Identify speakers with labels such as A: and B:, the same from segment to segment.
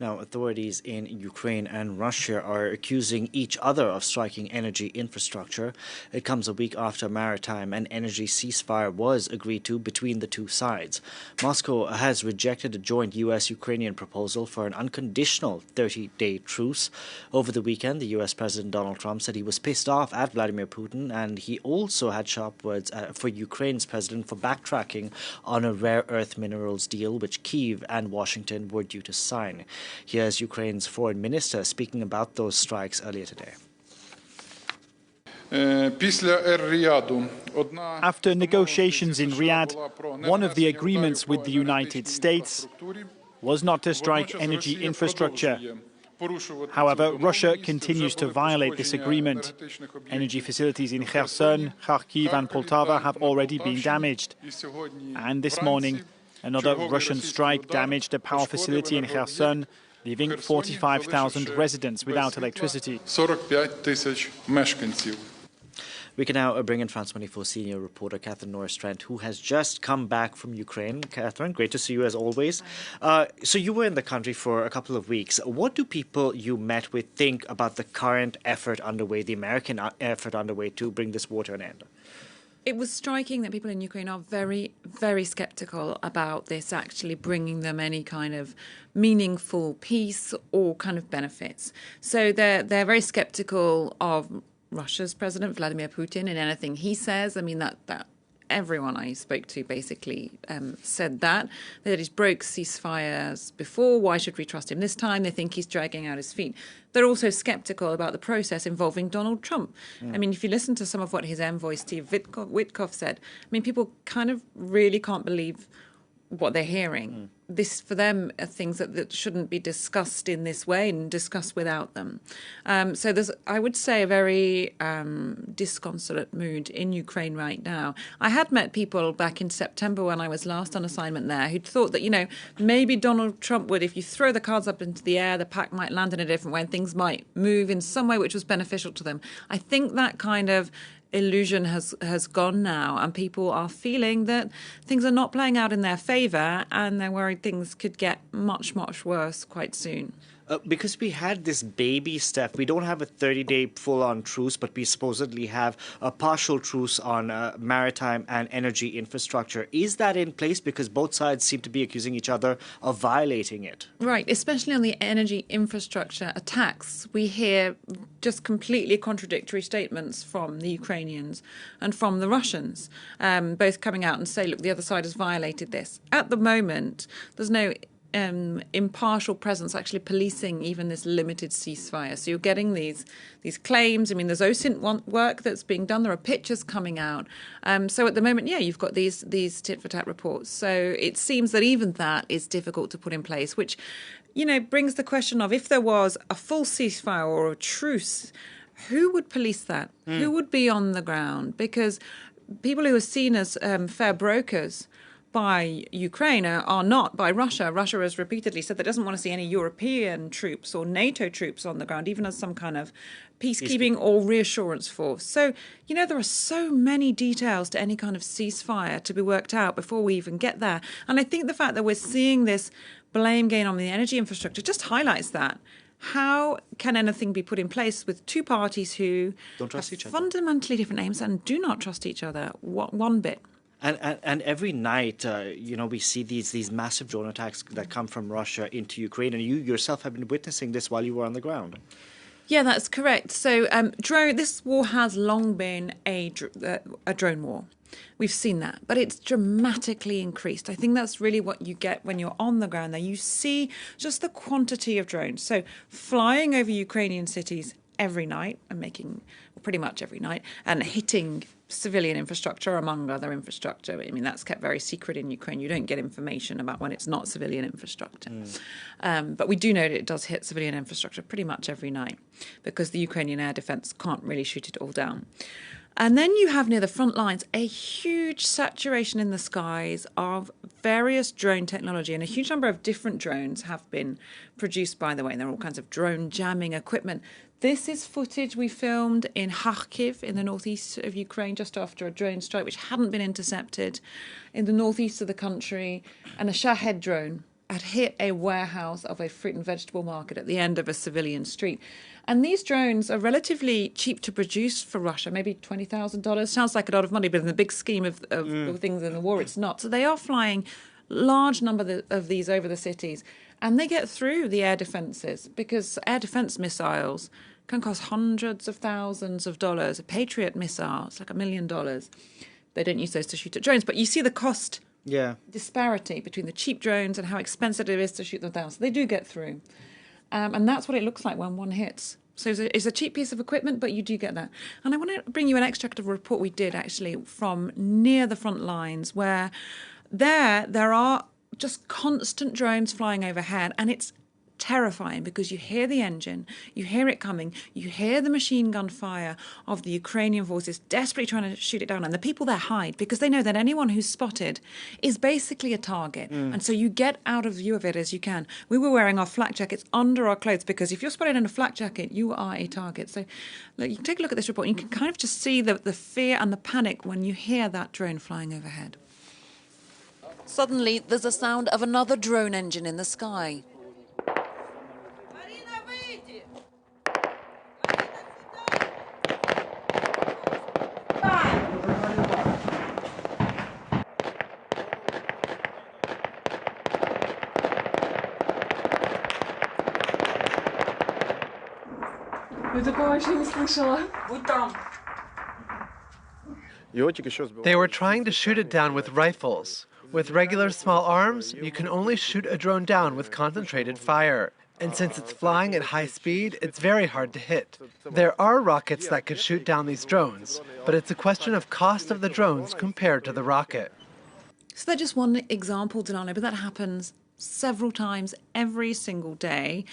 A: Now, authorities in Ukraine and Russia are accusing each other of striking energy infrastructure. It comes a week after a maritime and energy ceasefire was agreed to between the two sides. Moscow has rejected a joint U.S.-Ukrainian proposal for an unconditional 30-day truce. Over the weekend, the U.S. President Donald Trump said he was pissed off at Vladimir Putin, and he also had sharp words for Ukraine's president for backtracking on a rare earth minerals deal which Kyiv and Washington were due to sign. Here's Ukraine's foreign minister speaking about those strikes earlier today.
B: After negotiations in Riyadh, one of the agreements with the United States was not to strike energy infrastructure. However, Russia continues to violate this agreement. Energy facilities in Kherson, Kharkiv and Poltava have already been damaged. And this morning, another Russian strike damaged a power facility in Kherson, leaving 45,000 residents without electricity.
A: We can now bring in France 24 senior reporter Norris Trent, who has just come back from Ukraine. Catherine, great to see you as always. So you were in the country for a couple of weeks. What do people you met with think about the current effort underway, the American effort underway to bring this war to an end?
C: It was striking that people in Ukraine are very, very sceptical about this actually bringing them any kind of meaningful peace or kind of benefits. So they're very sceptical of Russia's president, Vladimir Putin, and anything he says. I mean, that everyone I spoke to basically said that he's broke ceasefires before. Why should we trust him this time? They think he's dragging out his feet. They're also sceptical about the process involving Donald Trump. I mean, if you listen to some of what his envoy, Steve Witkoff, said, I mean, people kind of really can't believe what they're hearing. This, for them, are things that shouldn't be discussed in this way and discussed without them. So there's, I would say, a very disconsolate mood in Ukraine right now. I had met people back in September when I was last on assignment there who'd thought that, you know, maybe Donald Trump would, if you throw the cards up into the air, the pack might land in a different way and things might move in some way which was beneficial to them. I think that kind of illusion has gone now, and people are feeling that things are not playing out in their favour, and they're worried things could get much, much worse quite soon.
A: Because we had this baby step, we don't have a 30-day full-on truce, but we supposedly have a partial truce on maritime and energy infrastructure. Is that in place? Because both sides seem to be accusing each other of violating it.
C: Right, especially on the energy infrastructure attacks. We hear just completely contradictory statements from the Ukrainians and from the Russians, both coming out and say, look, the other side has violated this. At the moment, there's no impartial presence actually policing even this limited ceasefire. So you're getting these claims. I mean, there's OSINT work that's being done. There are pictures coming out. So at the moment, yeah, you've got these tit-for-tat reports. So it seems that even that is difficult to put in place, which, you know, brings the question of if there was a full ceasefire or a truce, who would police that? Who would be on the ground? Because people who are seen as fair brokers by Ukraine are not by Russia. Russia has repeatedly said that it doesn't want to see any European troops or NATO troops on the ground, even as some kind of peacekeeping or reassurance force. So, you know, there are so many details to any kind of ceasefire to be worked out before we even get there. And I think the fact that we're seeing this blame game on the energy infrastructure just highlights that. How can anything be put in place with two parties who
A: don't trust each other,
C: fundamentally different aims, and do not trust each other one bit?
A: And every night, you know, we see these massive drone attacks that come from Russia into Ukraine, and you yourself have been witnessing this while you were on the ground.
C: Yeah, that's correct. So this war has long been a drone war. We've seen that, but it's dramatically increased. I think that's really what you get when you're on the ground there. You see just the quantity of drones. So flying over Ukrainian cities every night and pretty much every night, and hitting civilian infrastructure among other infrastructure. I mean, that's kept very secret in Ukraine. You don't get information about when it's not civilian infrastructure. But we do know that it does hit civilian infrastructure pretty much every night because the Ukrainian air defense can't really shoot it all down. And then you have near the front lines a huge saturation in the skies of various drone technology, and a huge number of different drones have been produced, by the way, and there are all kinds of drone jamming equipment. This is footage we filmed in Kharkiv in the northeast of Ukraine just after a drone strike which hadn't been intercepted in the northeast of the country, and a Shahed drone had hit a warehouse of a fruit and vegetable market at the end of a civilian street. And these drones are relatively cheap to produce for Russia, maybe $20,000. Sounds like a lot of money, but in the big scheme of things in the war, it's not. So they are flying large number of these over the cities, and they get through the air defences, because air defence missiles can cost hundreds of thousands of dollars. A Patriot missile, it's like $1 million. They don't use those to shoot at drones, but you see the cost disparity between the cheap drones and how expensive it is to shoot them down. So they do get through. And that's what it looks like when one hits. So it's a cheap piece of equipment, but you do get that. And I want to bring you an extract of a report we did, actually, from near the front lines, where there are just constant drones flying overhead, and it's terrifying because you hear the engine, you hear it coming, you hear the machine gun fire of the Ukrainian forces desperately trying to shoot it down, and the people there hide because they know that anyone who's spotted is basically a target. And so you get out of view of it as you can. We were wearing our flak jackets under our clothes because if you're spotted in a flak jacket, you are a target. So look, you can take a look at this report and you can kind of just see the fear and the panic when you hear that drone flying overhead. Suddenly, there's a sound of another drone engine in the sky.
D: They were trying to shoot it down with rifles. With regular small arms, you can only shoot a drone down with concentrated fire. And since it's flying at high speed, it's very hard to hit. There are rockets that could shoot down these drones, but it's a question of cost of the drones compared to the rocket.
C: So that's just one example, Delano, but that happens several times every single day.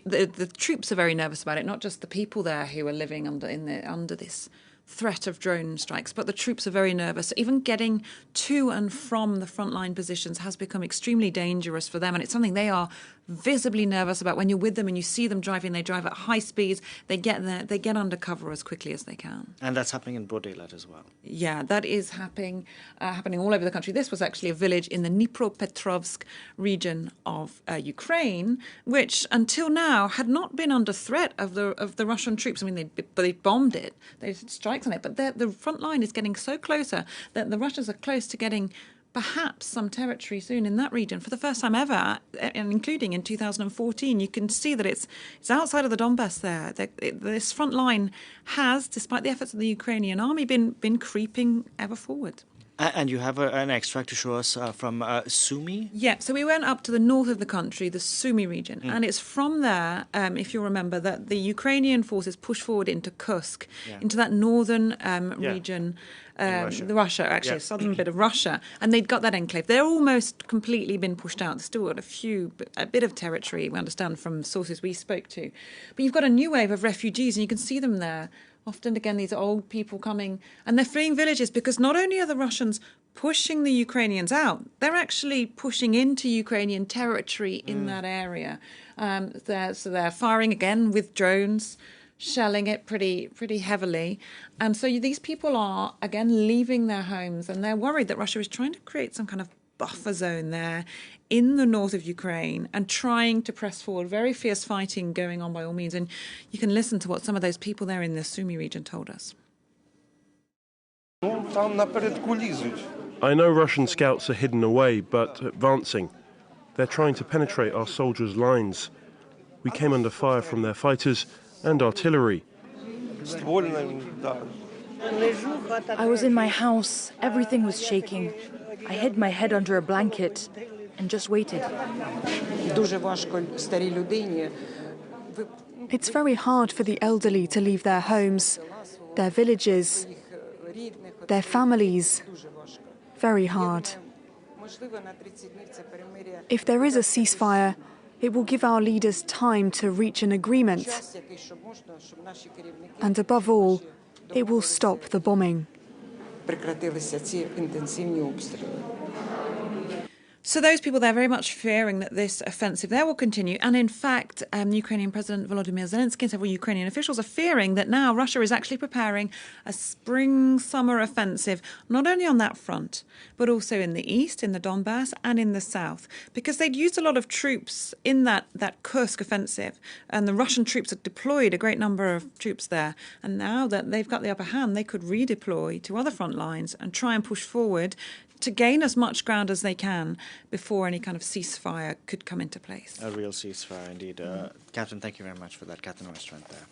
C: The troops are very nervous about it, not just the people there who are living under this threat of drone strikes, but the troops are very nervous. Even getting to and from the frontline positions has become extremely dangerous for them, and it's something they are visibly nervous about. When you're with them and you see them driving, they drive at high speeds, they get there, they get under cover as quickly as they can.
A: And that's happening in broad daylight as well.
C: Yeah, that is happening all over the country. This was actually a village in the Dnipropetrovsk region of Ukraine, which until now had not been under threat of the Russian troops. I mean, they bombed it, they had strikes on it, but the front line is getting so closer that the Russians are close to getting perhaps some territory soon in that region for the first time ever, and including in 2014. You can see that it's outside of the Donbass there. This front line has, despite the efforts of the Ukrainian army, been creeping ever forward.
A: And you have an extract to show us from Sumy?
C: Yeah, so we went up to the north of the country, the Sumy region, and it's from there, if you remember, that the Ukrainian forces pushed forward into Kursk, into that northern region, Russia, actually, a southern bit of Russia, and they'd got that enclave. They're almost completely been pushed out. There's still got a bit of territory, we understand from sources we spoke to. But you've got a new wave of refugees, and you can see them there. Often, again, these are old people coming, and they're fleeing villages because not only are the Russians pushing the Ukrainians out, they're actually pushing into Ukrainian territory in that area. So they're firing again with drones, shelling it pretty heavily. And so these people are, again, leaving their homes, and they're worried that Russia is trying to create some kind of buffer zone there in the north of Ukraine and trying to press forward. Very fierce fighting going on by all means. And you can listen to what some of those people there in the Sumy region told us.
E: I know Russian scouts are hidden away, but advancing. They're trying to penetrate our soldiers' lines. We came under fire from their fighters and artillery.
F: I was in my house. Everything was shaking. I hid my head under a blanket and just waited.
G: It's very hard for the elderly to leave their homes, their villages, their families. Very hard. If there is a ceasefire, it will give our leaders time to reach an agreement. And above all, it will stop the bombing.
C: So those people, they're very much fearing that this offensive there will continue. And in fact, Ukrainian President Volodymyr Zelensky and several Ukrainian officials are fearing that now Russia is actually preparing a spring-summer offensive, not only on that front, but also in the east, in the Donbass, and in the south. Because they'd used a lot of troops in that Kursk offensive, and the Russian troops had deployed a great number of troops there. And now that they've got the upper hand, they could redeploy to other front lines and try and push forward to gain as much ground as they can before any kind of ceasefire could come into place.
A: A real ceasefire, indeed. Captain, thank you very much for that. Captain Norris, Trent there.